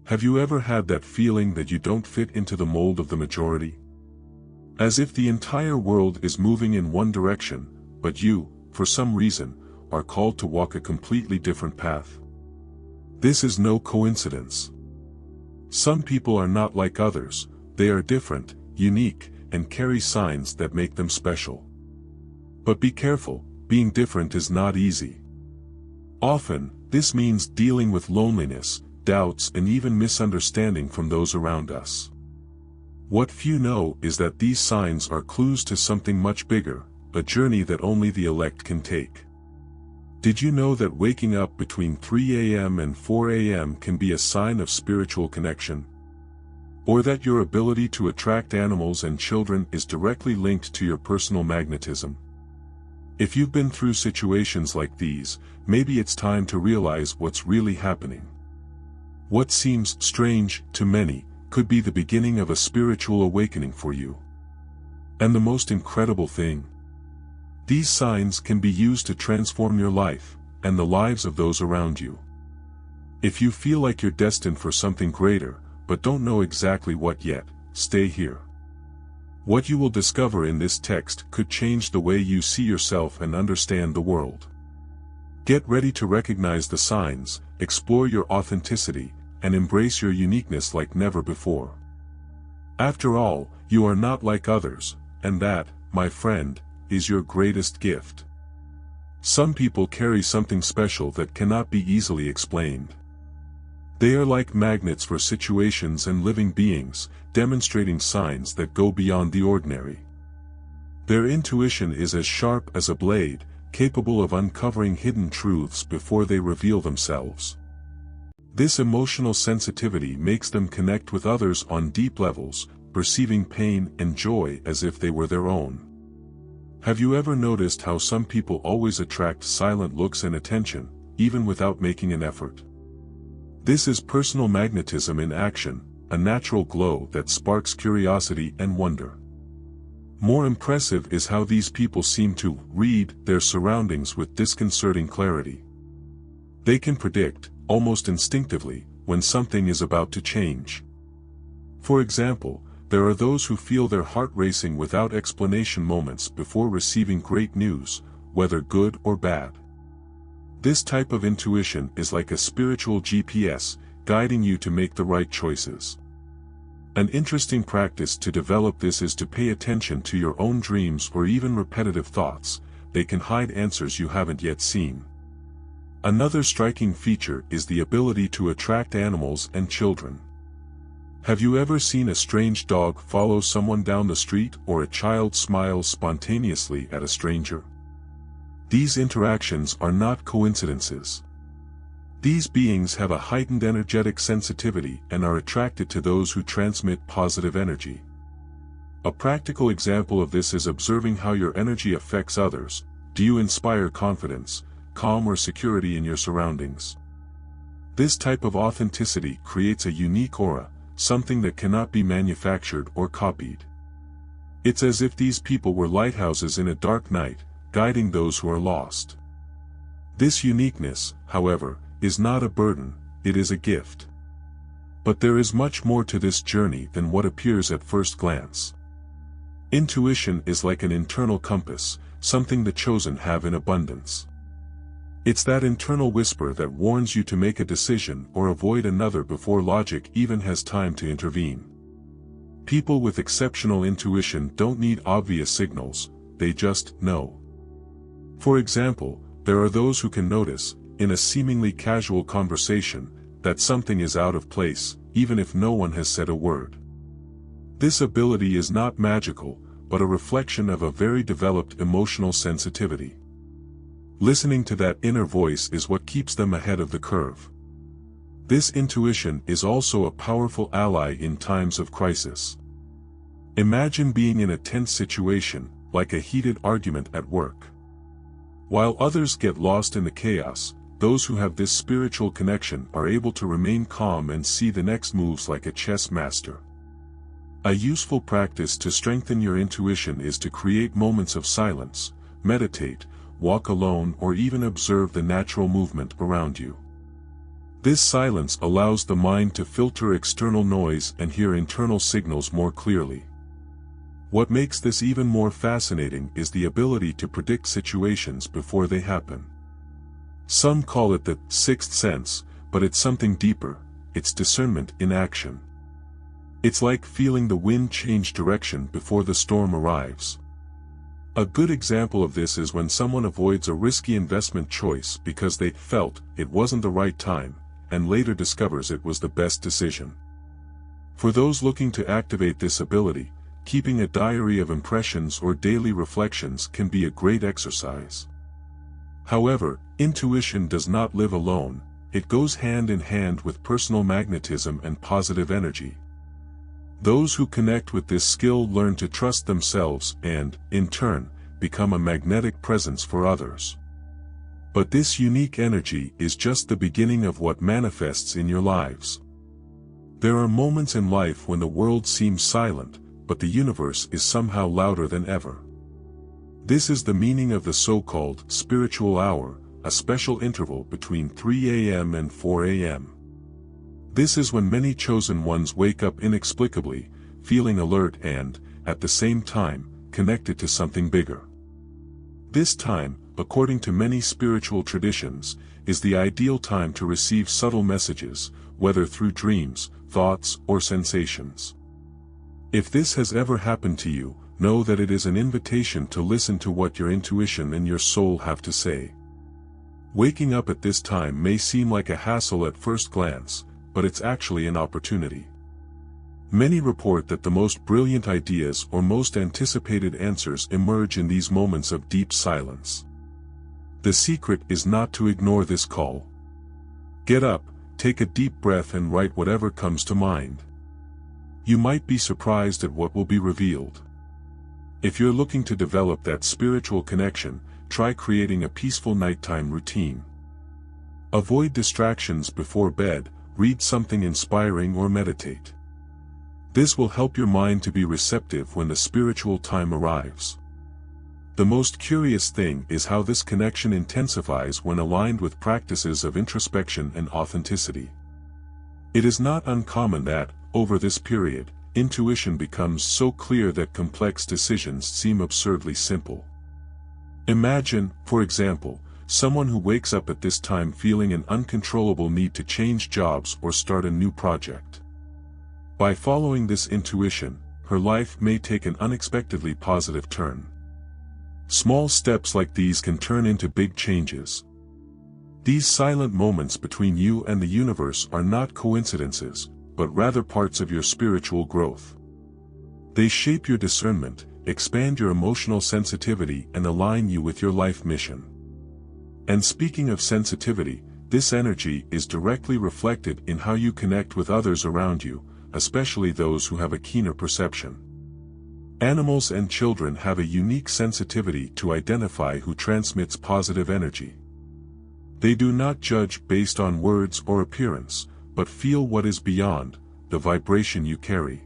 Have you ever had that feeling that you don't fit into the mold of the majority? As if the entire world is moving in one direction, but you, for some reason, are called to walk a completely different path. This is no coincidence. Some people are not like others, they are different, unique, and carry signs that make them special. But be careful, being different is not easy. Often, this means dealing with loneliness, doubts, and even misunderstanding from those around us. What few know is that these signs are clues to something much bigger, a journey that only the elect can take. Did you know that waking up between 3 a.m. and 4 a.m. can be a sign of spiritual connection? Or that your ability to attract animals and children is directly linked to your personal magnetism? If you've been through situations like these, maybe it's time to realize what's really happening. What seems strange to many could be the beginning of a spiritual awakening for you. And the most incredible thing, these signs can be used to transform your life, and the lives of those around you. If you feel like you're destined for something greater, but don't know exactly what yet, stay here. What you will discover in this text could change the way you see yourself and understand the world. Get ready to recognize the signs, explore your authenticity, and embrace your uniqueness like never before. After all, you are not like others, and that, my friend, is your greatest gift. Some people carry something special that cannot be easily explained. They are like magnets for situations and living beings, demonstrating signs that go beyond the ordinary. Their intuition is as sharp as a blade, capable of uncovering hidden truths before they reveal themselves. This emotional sensitivity makes them connect with others on deep levels, perceiving pain and joy as if they were their own. Have you ever noticed how some people always attract silent looks and attention, even without making an effort? This is personal magnetism in action, a natural glow that sparks curiosity and wonder. More impressive is how these people seem to read their surroundings with disconcerting clarity. They can predict, almost instinctively, when something is about to change. For example, there are those who feel their heart racing without explanation moments before receiving great news, whether good or bad. This type of intuition is like a spiritual GPS, guiding you to make the right choices. An interesting practice to develop this is to pay attention to your own dreams or even repetitive thoughts. They can hide answers you haven't yet seen. Another striking feature is the ability to attract animals and children. Have you ever seen a strange dog follow someone down the street or a child smile spontaneously at a stranger? These interactions are not coincidences. These beings have a heightened energetic sensitivity and are attracted to those who transmit positive energy. A practical example of this is observing how your energy affects others. Do you inspire confidence, calm, or security in your surroundings? This type of authenticity creates a unique aura, something that cannot be manufactured or copied. It's as if these people were lighthouses in a dark night, guiding those who are lost. This uniqueness, however, is not a burden, it is a gift. But there is much more to this journey than what appears at first glance. Intuition is like an internal compass, something the chosen have in abundance. It's that internal whisper that warns you to make a decision or avoid another before logic even has time to intervene. People with exceptional intuition don't need obvious signals, they just know. For example, there are those who can notice, in a seemingly casual conversation, that something is out of place, even if no one has said a word. This ability is not magical, but a reflection of a very developed emotional sensitivity. Listening to that inner voice is what keeps them ahead of the curve. This intuition is also a powerful ally in times of crisis. Imagine being in a tense situation, like a heated argument at work. While others get lost in the chaos, those who have this spiritual connection are able to remain calm and see the next moves like a chess master. A useful practice to strengthen your intuition is to create moments of silence, meditate, walk alone, or even observe the natural movement around you. This silence allows the mind to filter external noise and hear internal signals more clearly. What makes this even more fascinating is the ability to predict situations before they happen. Some call it the sixth sense, but it's something deeper. It's discernment in action. It's like feeling the wind change direction before the storm arrives. A good example of this is when someone avoids a risky investment choice because they felt it wasn't the right time, and later discovers it was the best decision. For those looking to activate this ability, keeping a diary of impressions or daily reflections can be a great exercise. However, intuition does not live alone. It goes hand in hand with personal magnetism and positive energy. Those who connect with this skill learn to trust themselves and, in turn, become a magnetic presence for others. But this unique energy is just the beginning of what manifests in your lives. There are moments in life when the world seems silent, but the universe is somehow louder than ever. This is the meaning of the so-called spiritual hour, a special interval between 3 a.m. and 4 a.m. This is when many chosen ones wake up inexplicably, feeling alert and, at the same time, connected to something bigger. This time, according to many spiritual traditions, is the ideal time to receive subtle messages, whether through dreams, thoughts, or sensations. If this has ever happened to you, know that it is an invitation to listen to what your intuition and your soul have to say. Waking up at this time may seem like a hassle at first glance, but it's actually an opportunity. Many report that the most brilliant ideas or most anticipated answers emerge in these moments of deep silence. The secret is not to ignore this call. Get up, take a deep breath and write whatever comes to mind. You might be surprised at what will be revealed. If you're looking to develop that spiritual connection, try creating a peaceful nighttime routine. Avoid distractions before bed, read something inspiring or meditate. This will help your mind to be receptive when the spiritual time arrives. The most curious thing is how this connection intensifies when aligned with practices of introspection and authenticity. It is not uncommon that, over this period, intuition becomes so clear that complex decisions seem absurdly simple. Imagine, for example, someone who wakes up at this time feeling an uncontrollable need to change jobs or start a new project. By following this intuition, her life may take an unexpectedly positive turn. Small steps like these can turn into big changes. These silent moments between you and the universe are not coincidences, but rather parts of your spiritual growth. They shape your discernment, expand your emotional sensitivity and align you with your life mission. And speaking of sensitivity, this energy is directly reflected in how you connect with others around you, especially those who have a keener perception. Animals and children have a unique sensitivity to identify who transmits positive energy. They do not judge based on words or appearance, but feel what is beyond the vibration you carry.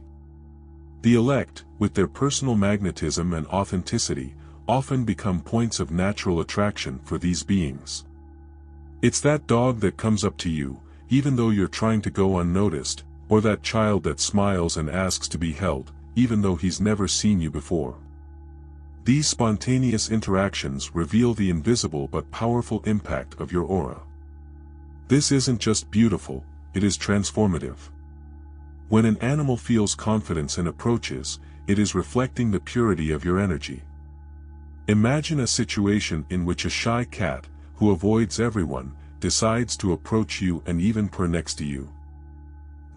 The elect, with their personal magnetism and authenticity, often become points of natural attraction for these beings. It's that dog that comes up to you, even though you're trying to go unnoticed, or that child that smiles and asks to be held, even though he's never seen you before. These spontaneous interactions reveal the invisible but powerful impact of your aura. This isn't just beautiful, it is transformative. When an animal feels confidence and approaches, it is reflecting the purity of your energy. Imagine a situation in which a shy cat, who avoids everyone, decides to approach you and even purr next to you.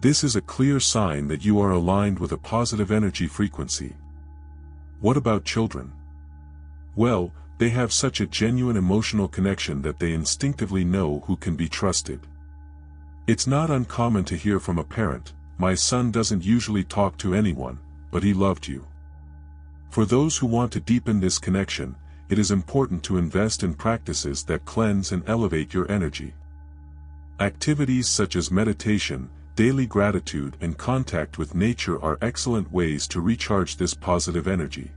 This is a clear sign that you are aligned with a positive energy frequency. What about children? Well, they have such a genuine emotional connection that they instinctively know who can be trusted. It's not uncommon to hear from a parent, "My son doesn't usually talk to anyone, but he loved you." For those who want to deepen this connection, it is important to invest in practices that cleanse and elevate your energy. Activities such as meditation, daily gratitude and contact with nature are excellent ways to recharge this positive energy.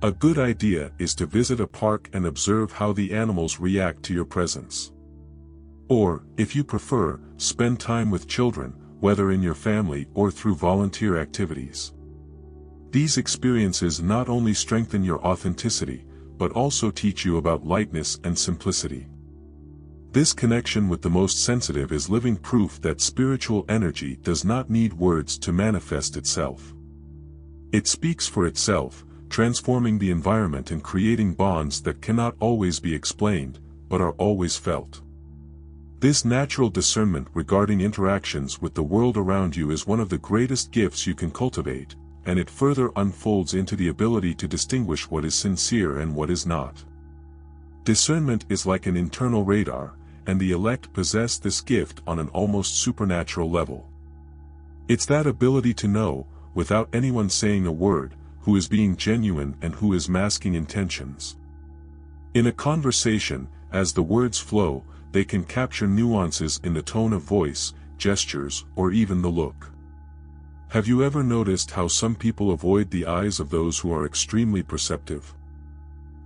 A good idea is to visit a park and observe how the animals react to your presence. Or, if you prefer, spend time with children, whether in your family or through volunteer activities. These experiences not only strengthen your authenticity, but also teach you about lightness and simplicity. This connection with the most sensitive is living proof that spiritual energy does not need words to manifest itself. It speaks for itself, transforming the environment and creating bonds that cannot always be explained, but are always felt. This natural discernment regarding interactions with the world around you is one of the greatest gifts you can cultivate, and it further unfolds into the ability to distinguish what is sincere and what is not. Discernment is like an internal radar, and the elect possess this gift on an almost supernatural level. It's that ability to know, without anyone saying a word, who is being genuine and who is masking intentions. In a conversation, as the words flow, they can capture nuances in the tone of voice, gestures, or even the look. Have you ever noticed how some people avoid the eyes of those who are extremely perceptive?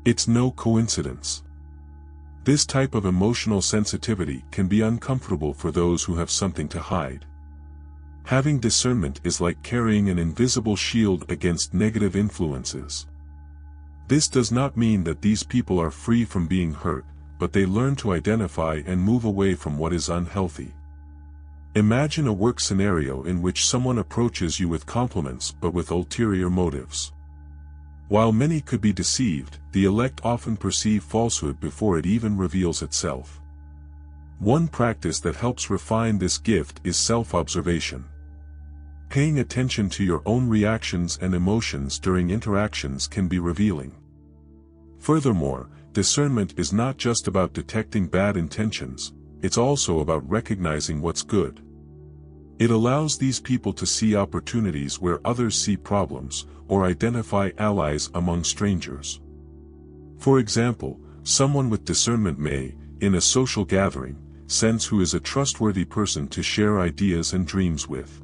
It's no coincidence. This type of emotional sensitivity can be uncomfortable for those who have something to hide. Having discernment is like carrying an invisible shield against negative influences. This does not mean that these people are free from being hurt, but they learn to identify and move away from what is unhealthy. Imagine a work scenario in which someone approaches you with compliments but with ulterior motives. While many could be deceived, the elect often perceive falsehood before it even reveals itself. One practice that helps refine this gift is self-observation. Paying attention to your own reactions and emotions during interactions can be revealing. Furthermore, discernment is not just about detecting bad intentions, it's also about recognizing what's good. It allows these people to see opportunities where others see problems, or identify allies among strangers. For example, someone with discernment may, in a social gathering, sense who is a trustworthy person to share ideas and dreams with.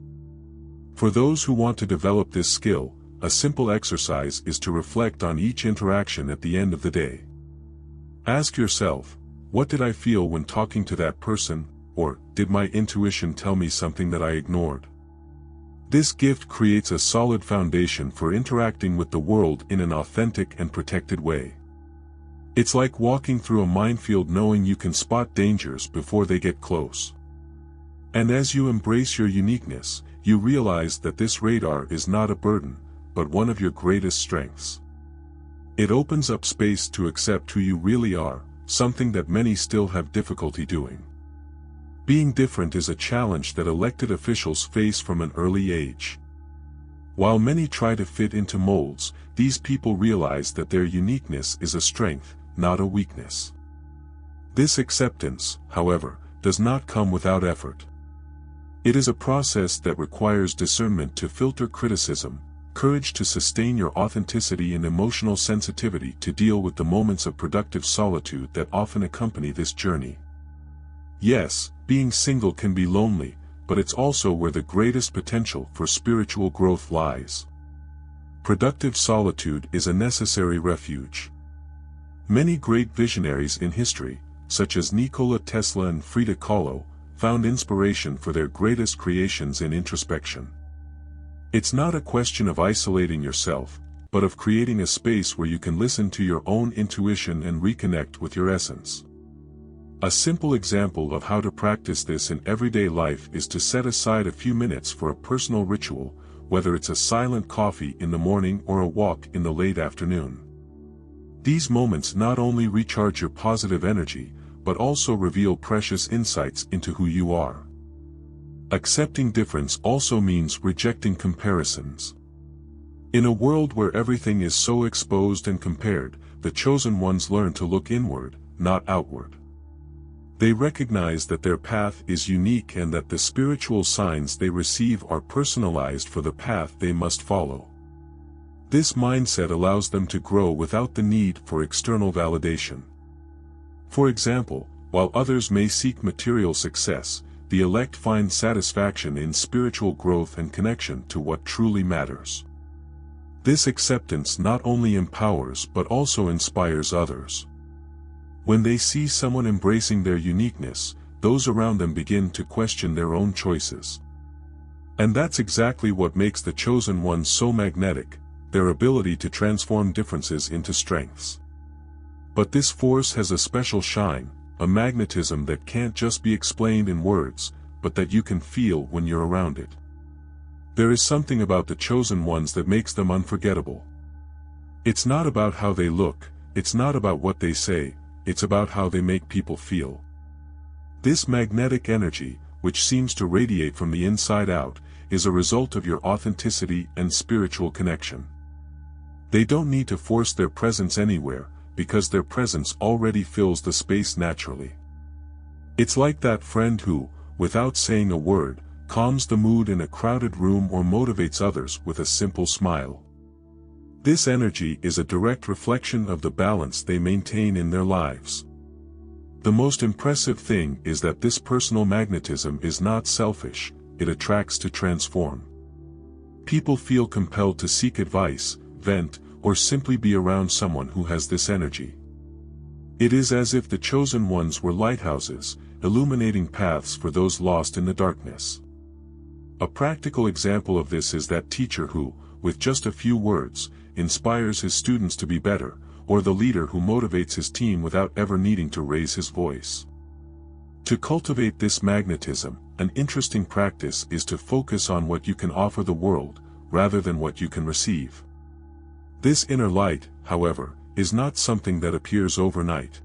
For those who want to develop this skill, a simple exercise is to reflect on each interaction at the end of the day. Ask yourself, what did I feel when talking to that person, or did my intuition tell me something that I ignored? This gift creates a solid foundation for interacting with the world in an authentic and protected way. It's like walking through a minefield knowing you can spot dangers before they get close. And as you embrace your uniqueness, you realize that this radar is not a burden, but one of your greatest strengths. It opens up space to accept who you really are, something that many still have difficulty doing. Being different is a challenge that elected officials face from an early age. While many try to fit into molds, these people realize that their uniqueness is a strength, not a weakness. This acceptance, however, does not come without effort. It is a process that requires discernment to filter criticism, courage to sustain your authenticity, and emotional sensitivity to deal with the moments of productive solitude that often accompany this journey. Yes, being single can be lonely, but it's also where the greatest potential for spiritual growth lies. Productive solitude is a necessary refuge. Many great visionaries in history, such as Nikola Tesla and Frida Kahlo, found inspiration for their greatest creations in introspection. It's not a question of isolating yourself, but of creating a space where you can listen to your own intuition and reconnect with your essence. A simple example of how to practice this in everyday life is to set aside a few minutes for a personal ritual, whether it's a silent coffee in the morning or a walk in the late afternoon. These moments not only recharge your positive energy, but also reveal precious insights into who you are. Accepting difference also means rejecting comparisons. In a world where everything is so exposed and compared, the chosen ones learn to look inward, not outward. They recognize that their path is unique and that the spiritual signs they receive are personalized for the path they must follow. This mindset allows them to grow without the need for external validation. For example, while others may seek material success, the elect find satisfaction in spiritual growth and connection to what truly matters. This acceptance not only empowers but also inspires others. When they see someone embracing their uniqueness, those around them begin to question their own choices. And that's exactly what makes the chosen ones so magnetic, their ability to transform differences into strengths. But this force has a special shine, a magnetism that can't just be explained in words, but that you can feel when you're around it. There is something about the chosen ones that makes them unforgettable. It's not about how they look, it's not about what they say, it's about how they make people feel. This magnetic energy, which seems to radiate from the inside out, is a result of your authenticity and spiritual connection. They don't need to force their presence anywhere, because their presence already fills the space naturally. It's like that friend who, without saying a word, calms the mood in a crowded room or motivates others with a simple smile. This energy is a direct reflection of the balance they maintain in their lives. The most impressive thing is that this personal magnetism is not selfish, it attracts to transform. People feel compelled to seek advice, vent, or simply be around someone who has this energy. It is as if the chosen ones were lighthouses, illuminating paths for those lost in the darkness. A practical example of this is that teacher who, with just a few words, inspires his students to be better, or the leader who motivates his team without ever needing to raise his voice. To cultivate this magnetism, an interesting practice is to focus on what you can offer the world, rather than what you can receive. This inner light, however, is not something that appears overnight.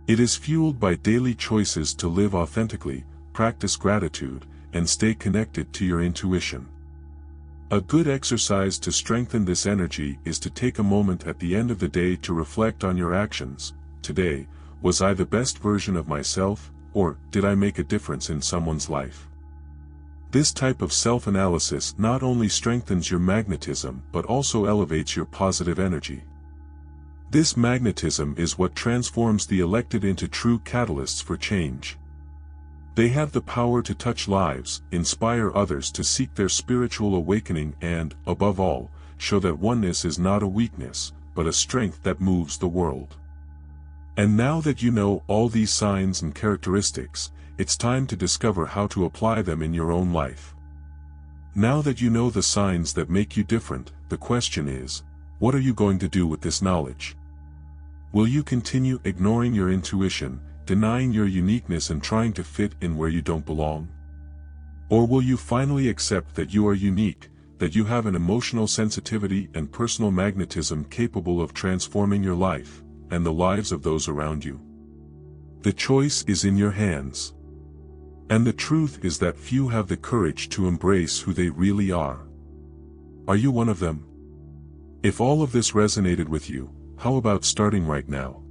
It is fueled by daily choices to live authentically, practice gratitude, and stay connected to your intuition. A good exercise to strengthen this energy is to take a moment at the end of the day to reflect on your actions. Today, was I the best version of myself, or did I make a difference in someone's life? This type of self-analysis not only strengthens your magnetism but also elevates your positive energy. This magnetism is what transforms the elected into true catalysts for change. They have the power to touch lives, inspire others to seek their spiritual awakening and, above all, show that oneness is not a weakness, but a strength that moves the world. And now that you know all these signs and characteristics, it's time to discover how to apply them in your own life. Now that you know the signs that make you different, the question is, what are you going to do with this knowledge? Will you continue ignoring your intuition, denying your uniqueness and trying to fit in where you don't belong? Or will you finally accept that you are unique, that you have an emotional sensitivity and personal magnetism capable of transforming your life, and the lives of those around you? The choice is in your hands. And the truth is that few have the courage to embrace who they really are. Are you one of them? If all of this resonated with you, how about starting right now?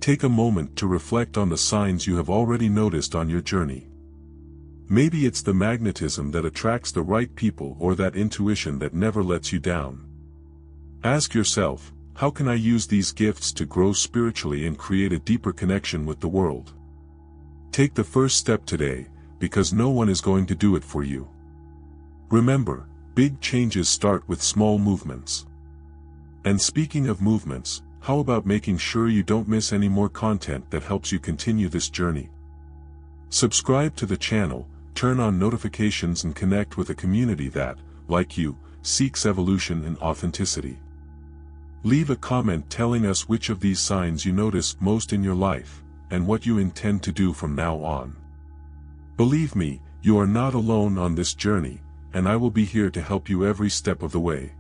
Take a moment to reflect on the signs you have already noticed on your journey. Maybe it's the magnetism that attracts the right people or that intuition that never lets you down. Ask yourself, how can I use these gifts to grow spiritually and create a deeper connection with the world? Take the first step today, because no one is going to do it for you. Remember, big changes start with small movements. And speaking of movements, how about making sure you don't miss any more content that helps you continue this journey? Subscribe to the channel, turn on notifications and connect with a community that, like you, seeks evolution and authenticity. Leave a comment telling us which of these signs you notice most in your life, and what you intend to do from now on. Believe me, you are not alone on this journey, and I will be here to help you every step of the way.